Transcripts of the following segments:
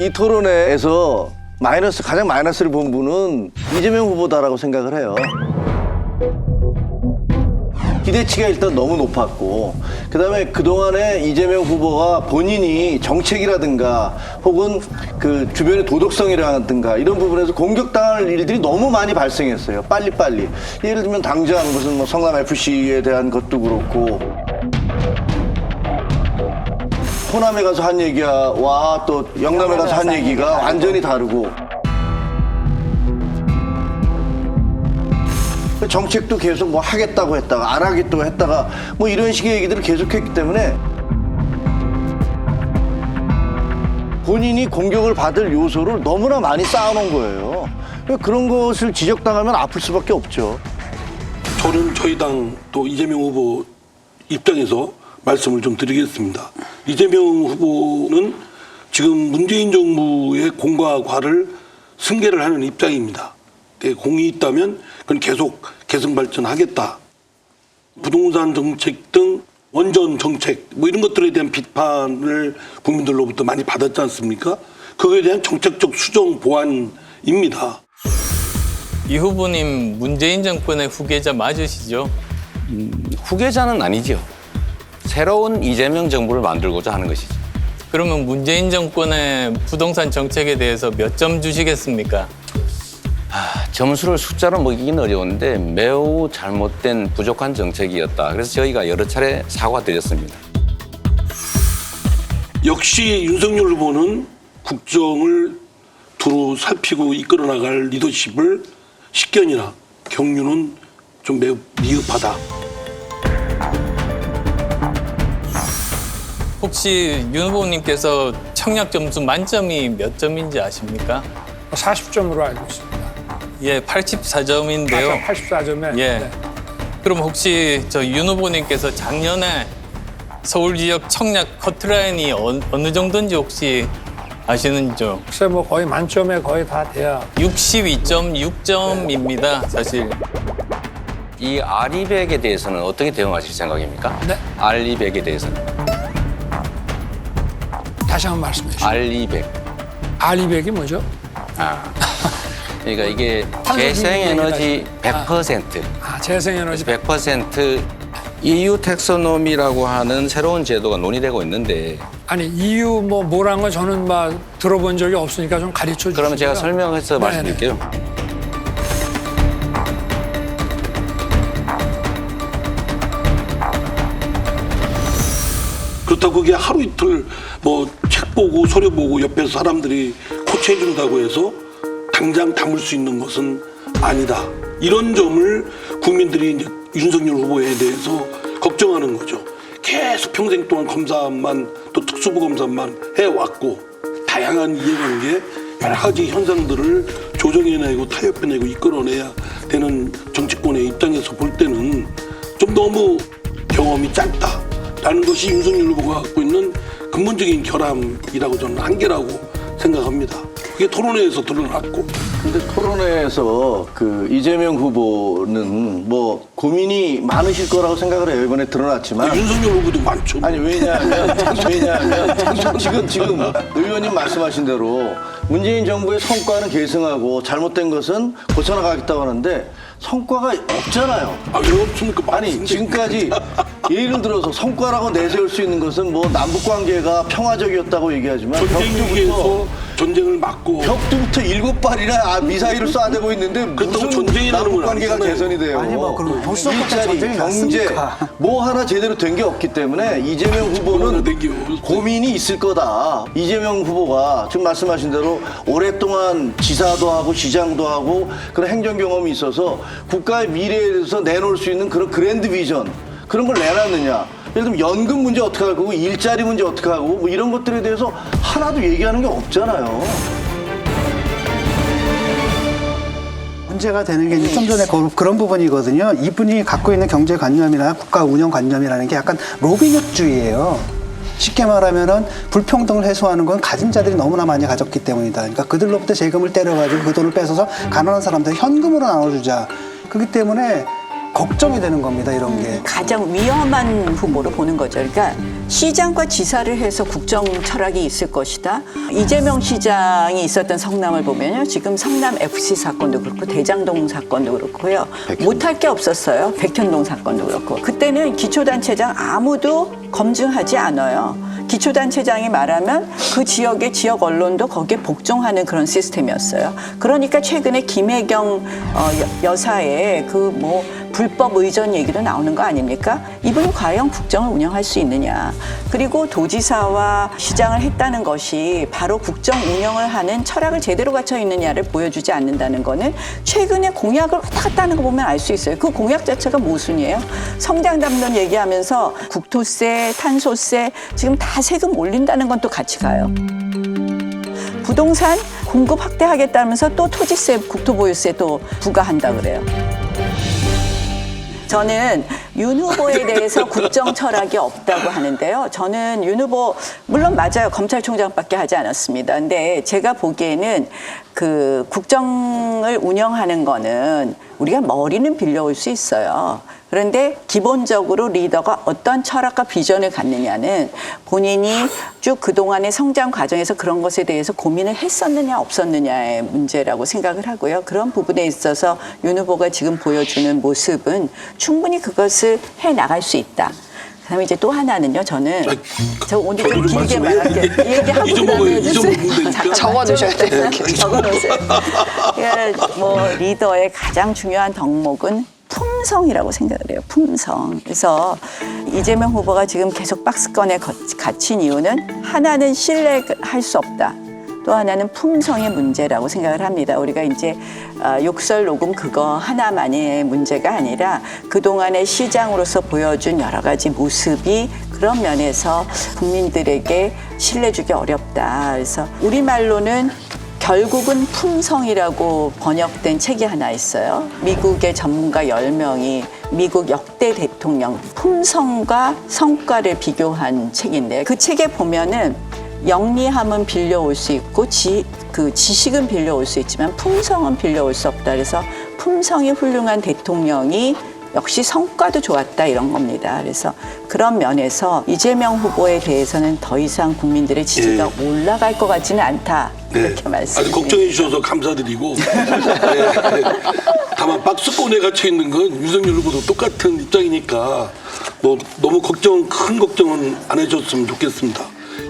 이 토론회에서 가장 마이너스를 본 분은 이재명 후보다라고 생각을 해요. 기대치가 일단 너무 높았고, 그다음에 그동안에 이재명 후보가 본인이 정책이라든가 혹은 그 주변의 도덕성이라든가 이런 부분에서 공격당할 일들이 너무 많이 발생했어요. 빨리빨리. 예를 들면 당장 무슨 뭐 성남 FC에 대한 것도 그렇고, 호남에 가서 한 얘기와 또 영남에 가서 한 얘기가 완전히 다르고, 정책도 계속 뭐 하겠다고 했다가 안 하겠다고 했다가 뭐 이런 식의 얘기들을 계속했기 때문에 본인이 공격을 받을 요소를 너무나 많이 쌓아놓은 거예요. 그런 것을 지적당하면 아플 수밖에 없죠. 저는 저희 당 또 이재명 후보 입장에서 말씀을 좀 드리겠습니다. 이재명 후보는 지금 문재인 정부의 공과 과를 승계를 하는 입장입니다. 공이 있다면 그건 계속 개성 발전하겠다. 부동산 정책 등 원전 정책 뭐 이런 것들에 대한 비판을 국민들로부터 많이 받았지 않습니까? 그거에 대한 정책적 수정 보완입니다. 이 후보님 문재인 정권의 후계자 맞으시죠? 후계자는 아니죠. 새로운 이재명 정부를 만들고자 하는 것이죠. 그러면 문재인 정권의 부동산 정책에 대해서 몇 점 주시겠습니까? 점수를 숫자로 먹이기는 어려운데 매우 잘못된 부족한 정책이었다. 그래서 저희가 여러 차례 사과드렸습니다. 역시 윤석열 후보는 국정을 두루 살피고 이끌어 나갈 리더십을 식견이나 경륜은 좀 매우 미흡하다. 혹시 윤 후보님께서 청약 점수 만점이 몇 점인지 아십니까? 40점으로 알고 있습니다. 예, 84점인데요. 84점에. 예. 네. 그럼 혹시 저 윤 후보님께서 작년에 서울 지역 청약 커트라인이 어느 정도인지 혹시 아시는지요? 글쎄 뭐 거의 만점에 거의 다 돼야. 62.6점입니다, 사실. 이 R200에 대해서는 어떻게 대응하실 생각입니까? 네. R200에 대해서는. 다시 한번 말씀해 주시죠. R200. R200이 뭐죠? 그러니까 이게 탄소 재생에너지 중립이라든가. 100%. 재생에너지 100% EU 텍소노미라고 하는 새로운 제도가 논의되고 있는데 아니 EU 뭐란 건 저는 막 들어본 적이 없으니까 좀 가르쳐 주시죠. 그러면 제가 설명해서 말씀드릴게요. 그렇다고 그게 하루 이틀 뭐 책 보고 서류 보고 옆에서 사람들이 코치해 준다고 해서 당장 담을 수 있는 것은 아니다. 이런 점을 국민들이 이제 윤석열 후보에 대해서 걱정하는 거죠. 계속 평생 동안 검사만 또 특수부 검사만 해왔고 다양한 이해관계 여러 가지 현상들을 조정해내고 타협해내고 이끌어내야 되는 정치권의 입장에서 볼 때는 좀 너무 경험이 짧다라는 것이 윤석열 후보가 갖고 있는 근본적인 결함이라고 저는 한계라고 생각합니다. 그게 토론회에서 드러났고. 근데 토론회에서 그 이재명 후보는 뭐 고민이 많으실 거라고 생각을 해요. 이번에 드러났지만. 윤석열 후보도 많죠. 아니 왜냐하면 지금 의원님 말씀하신 대로 문재인 정부의 성과는 계승하고 잘못된 것은 고쳐나가겠다고 하는데 성과가 없잖아요. 왜 없습니까? 아니 지금까지 예를 들어서 성과라고 내세울 수 있는 것은 뭐 남북 관계가 평화적이었다고 얘기하지만 전쟁 위기에서 전쟁을 막고 벽두부터 7발이나 미사일을 쏴대고 있는데 그렇다고 무슨 전쟁이라는 남북 건 관계가 아니잖아요. 개선이 돼요. 아니, 뭐 그럼 벌써 일자리, 전쟁이 경제 났습니까? 뭐 하나 제대로 된 게 없기 때문에 이재명 후보는 고민이 있을 거다. 이재명 후보가 지금 말씀하신 대로 오랫동안 지사도 하고 시장도 하고 그런 행정 경험이 있어서 국가의 미래에 대해서 내놓을 수 있는 그런 그랜드 비전 그런 걸 내놨느냐. 예를 들면 연금 문제 어떻게 할 거고 일자리 문제 어떻게 하고 뭐 이런 것들에 대해서 하나도 얘기하는 게 없잖아요. 문제가 되는 게 이제 좀 전에 그런 부분이거든요. 이분이 갖고 있는 경제관념이나 국가운영관념이라는 게 약간 로빈훗주의예요. 쉽게 말하면은 불평등을 해소하는 건 가진 자들이 너무나 많이 가졌기 때문이다. 그러니까 그들로부터 세금을 때려가지고 그 돈을 뺏어서 가난한 사람들 현금으로 나눠주자. 그렇기 때문에 걱정이 되는 겁니다. 이런 게. 가장 위험한 후보로 보는 거죠. 그러니까 시장과 지사를 해서 국정 철학이 있을 것이다. 이재명 시장이 있었던 성남을 보면요. 지금 성남 FC 사건도 그렇고 대장동 사건도 그렇고요. 못할 게 없었어요. 백현동 사건도 그렇고. 그때는 기초단체장 아무도 검증하지 않아요. 기초단체장이 말하면 그 지역의 지역 언론도 거기에 복종하는 그런 시스템이었어요. 그러니까 최근에 김혜경 여사의 그 뭐 불법 의전 얘기도 나오는 거 아닙니까? 이분이 과연 국정을 운영할 수 있느냐. 그리고 도지사와 시장을 했다는 것이 바로 국정 운영을 하는 철학을 제대로 갖춰 있느냐를 보여주지 않는다는 거는 최근에 공약을 왔다 갔다 하는 거 보면 알 수 있어요. 그 공약 자체가 모순이에요. 성장 담론 얘기하면서 국토세, 탄소세 지금 다 세금 올린다는 건 또 같이 가요. 부동산 공급 확대하겠다면서 또 토지세, 국토보유세 또 부과한다 그래요. 저는 윤 후보에 대해서 국정 철학이 없다고 하는데요. 저는 윤 후보 물론 맞아요. 검찰총장밖에 하지 않았습니다. 근데 제가 보기에는 그 국정을 운영하는 거는 우리가 머리는 빌려올 수 있어요. 그런데 기본적으로 리더가 어떤 철학과 비전을 갖느냐는 본인이 쭉 그동안의 성장 과정에서 그런 것에 대해서 고민을 했었느냐 없었느냐의 문제라고 생각을 하고요. 그런 부분에 있어서 윤 후보가 지금 보여주는 모습은 충분히 그것을 해나갈 수 있다. 그다음에 이제 또 하나는요. 저는 저 오늘 좀 길게 말할게요. 얘기하고 그다음에 해주세요. 적어두셔야 돼요. 적어놓으세요. 뭐 리더의 가장 중요한 덕목은 품성이라고 생각을 해요. 품성. 그래서 이재명 후보가 지금 계속 박스권에 갇힌 이유는 하나는 신뢰할 수 없다. 또 하나는 품성의 문제라고 생각을 합니다. 우리가 이제 욕설 녹음 그거 하나만의 문제가 아니라 그동안의 시장으로서 보여준 여러 가지 모습이 그런 면에서 국민들에게 신뢰 주기 어렵다. 그래서 우리말로는 결국은 품성이라고 번역된 책이 하나 있어요. 미국의 전문가 10명이 미국 역대 대통령 품성과 성과를 비교한 책인데 그 책에 보면은 영리함은 빌려올 수 있고 지식은 빌려올 수 있지만 품성은 빌려올 수 없다. 그래서 품성이 훌륭한 대통령이 역시 성과도 좋았다 이런 겁니다. 그래서 그런 면에서 이재명 후보에 대해서는 더 이상 국민들의 지지가 올라갈 것 같지는 않다. 이렇게 말씀드립니다. 걱정해 주셔서 감사드리고 다만 박스권에 갇혀 있는 건 윤석열 후보도 똑같은 입장이니까 뭐 너무 큰 걱정은 안 해줬으면 좋겠습니다.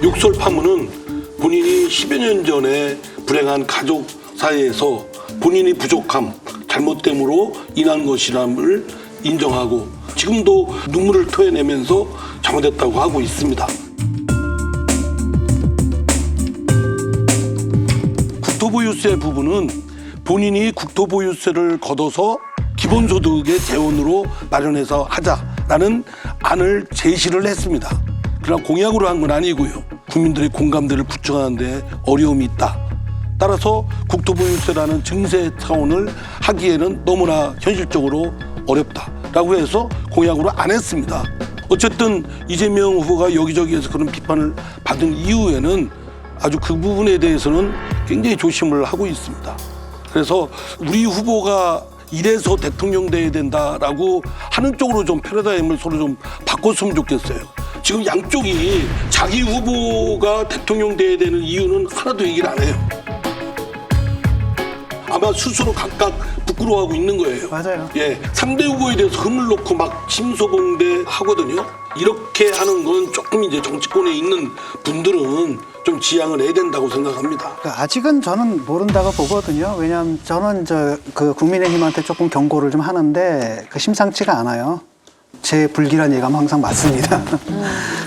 욕설 파문은 본인이 10여 년 전에 불행한 가족 사이에서 본인이 부족함, 잘못됨으로 인한 것이람을 인정하고 지금도 눈물을 토해내면서 잘못했다고 하고 있습니다. 국토보유세 부분은 본인이 국토보유세를 걷어서 기본소득의 재원으로 마련해서 하자라는 안을 제시를 했습니다. 그러나 공약으로 한 건 아니고요. 국민들의 공감대를 구축하는 데 어려움이 있다. 따라서 국토보유세라는 증세 차원을 하기에는 너무나 현실적으로 어렵다라고 해서 공약으로 안 했습니다. 어쨌든 이재명 후보가 여기저기에서 그런 비판을 받은 이후에는 아주 그 부분에 대해서는 굉장히 조심을 하고 있습니다. 그래서 우리 후보가 이래서 대통령 돼야 된다라고 하는 쪽으로 좀 패러다임을 서로 좀 바꿨으면 좋겠어요. 지금 양쪽이 자기 후보가 대통령 돼야 되는 이유는 하나도 얘기를 안 해요. 아마 스스로 각각 부끄러워하고 있는 거예요. 맞아요. 예, 상대 후보에 대해서 흠을 놓고 막 침소봉대 하거든요. 이렇게 하는 건 조금 이제 정치권에 있는 분들은 좀 지양을 해야 된다고 생각합니다. 그러니까 아직은 저는 모른다고 보거든요. 왜냐하면 저는 그 국민의힘한테 조금 경고를 좀 하는데 그 심상치가 않아요. 제 불길한 예감 항상 맞습니다.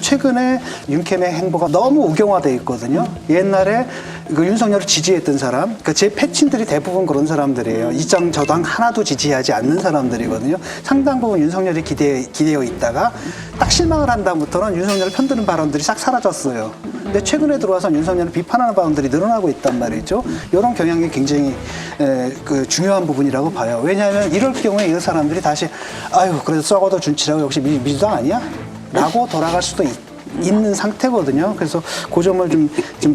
최근에 윤캠의 행보가 너무 우경화돼 있거든요. 옛날에 그 윤석열을 지지했던 사람, 그러니까 제 패친들이 대부분 그런 사람들이에요. 이정 저당 하나도 지지하지 않는 사람들이거든요. 상당 부분 윤석열이 기대어 있다가 딱 실망을 한 다음부터는 윤석열을 편드는 발언들이 싹 사라졌어요. 근데 최근에 들어와서 윤석열을 비판하는 발언들이 늘어나고 있단 말이죠. 이런 경향이 굉장히 그 중요한 부분이라고 봐요. 왜냐하면 이럴 경우에 이 사람들이 다시 아유 그래도 썩어도 준치라고 역시 민주당 아니야? 라고 돌아갈 수도 있는 상태거든요. 그래서 그 점을 좀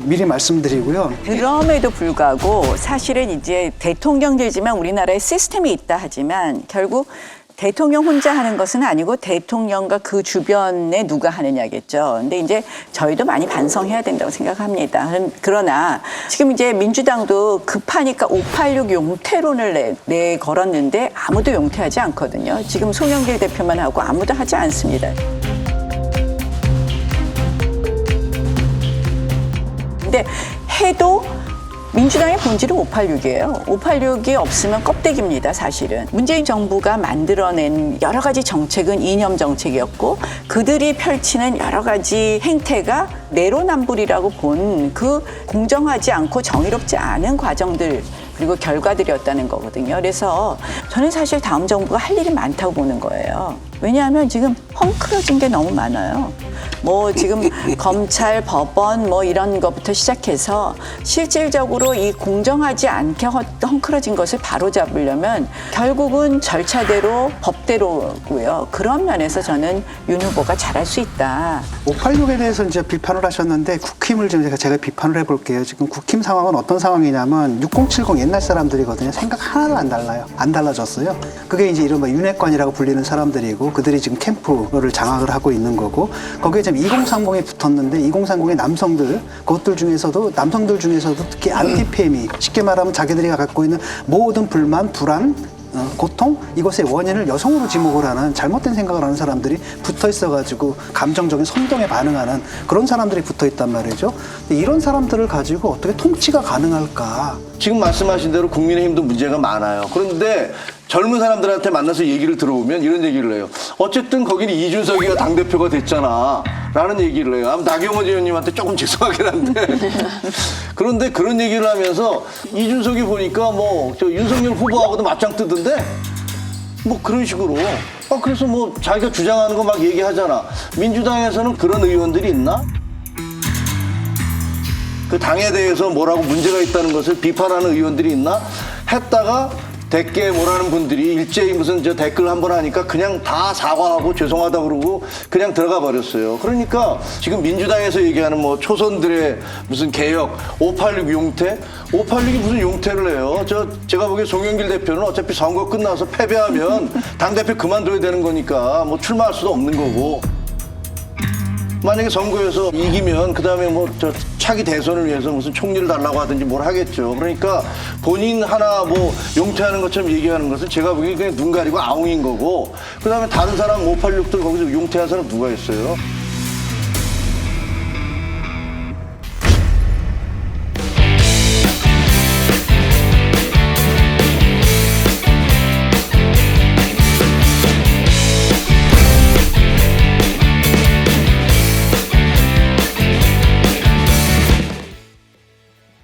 미리 말씀드리고요. 그럼에도 불구하고 사실은 이제 대통령 되지만 우리나라에 시스템이 있다 하지만 결국 대통령 혼자 하는 것은 아니고 대통령과 그 주변에 누가 하느냐겠죠. 근데 이제 저희도 많이 반성해야 된다고 생각합니다. 그러나 지금 이제 민주당도 급하니까 586 용태론을 내걸었는데 아무도 용태하지 않거든요. 지금 송영길 대표만 하고 아무도 하지 않습니다. 근데 해도 민주당의 본질은 586이에요. 586이 없으면 껍데기입니다, 사실은. 문재인 정부가 만들어낸 여러 가지 정책은 이념 정책이었고 그들이 펼치는 여러 가지 행태가 내로남불이라고 본 그 공정하지 않고 정의롭지 않은 과정들 그리고 결과들이었다는 거거든요. 그래서 저는 사실 다음 정부가 할 일이 많다고 보는 거예요. 왜냐하면 지금 헝클어진 게 너무 많아요. 뭐 지금 검찰, 법원 뭐 이런 것부터 시작해서 실질적으로 이 공정하지 않게 헝클어진 것을 바로잡으려면 결국은 절차대로 법대로고요. 그런 면에서 저는 윤 후보가 잘할 수 있다. 586에 대해서 이제 비판을 하셨는데 국힘을 좀 제가 비판을 해볼게요. 지금 국힘 상황은 어떤 상황이냐면 6070 옛날 사람들이거든요. 생각 하나도 안 달라요. 안 달라졌어요. 그게 이제 이른바 윤핵관이라고 불리는 사람들이고 그들이 지금 캠프를 장악을 하고 있는 거고 거기에 지금 2030이 붙었는데 2030의 남성들 그것들 중에서도 남성들 중에서도 특히 안티페미 쉽게 말하면 자기들이 갖고 있는 모든 불만, 불안 고통 이것의 원인을 여성으로 지목을 하는 잘못된 생각을 하는 사람들이 붙어 있어가지고 감정적인 선동에 반응하는 그런 사람들이 붙어 있단 말이죠. 근데 이런 사람들을 가지고 어떻게 통치가 가능할까? 지금 말씀하신 대로 국민의힘도 문제가 많아요. 그런데 젊은 사람들한테 만나서 얘기를 들어보면 이런 얘기를 해요. 어쨌든 거기는 이준석이가 당대표가 됐잖아. 라는 얘기를 해요. 아마 나경원 의원님한테 조금 죄송하긴 한데. 그런데 그런 얘기를 하면서 이준석이 보니까 뭐 저 윤석열 후보하고도 맞짱 뜨던데 뭐 그런 식으로. 그래서 뭐 자기가 주장하는 거 막 얘기하잖아. 민주당에서는 그런 의원들이 있나? 그 당에 대해서 뭐라고 문제가 있다는 것을 비판하는 의원들이 있나? 했다가 댓글에 뭐라는 분들이 일제히 무슨 저 댓글 한번 하니까 그냥 다 사과하고 죄송하다 그러고 그냥 들어가 버렸어요. 그러니까 지금 민주당에서 얘기하는 뭐 초선들의 무슨 개혁, 586 용태? 586이 무슨 용태를 해요? 제가 보기에 송영길 대표는 어차피 선거 끝나서 패배하면 당대표 그만둬야 되는 거니까 뭐 출마할 수도 없는 거고. 만약에 선거에서 이기면 그다음에 뭐 저 차기 대선을 위해서 무슨 총리를 달라고 하든지 뭘 하겠죠. 그러니까 본인 하나 뭐 용퇴하는 것처럼 얘기하는 것은 제가 보기엔 그냥 눈 가리고 아웅인 거고 그다음에 다른 사람 586들 거기서 용퇴한 사람 누가 있어요?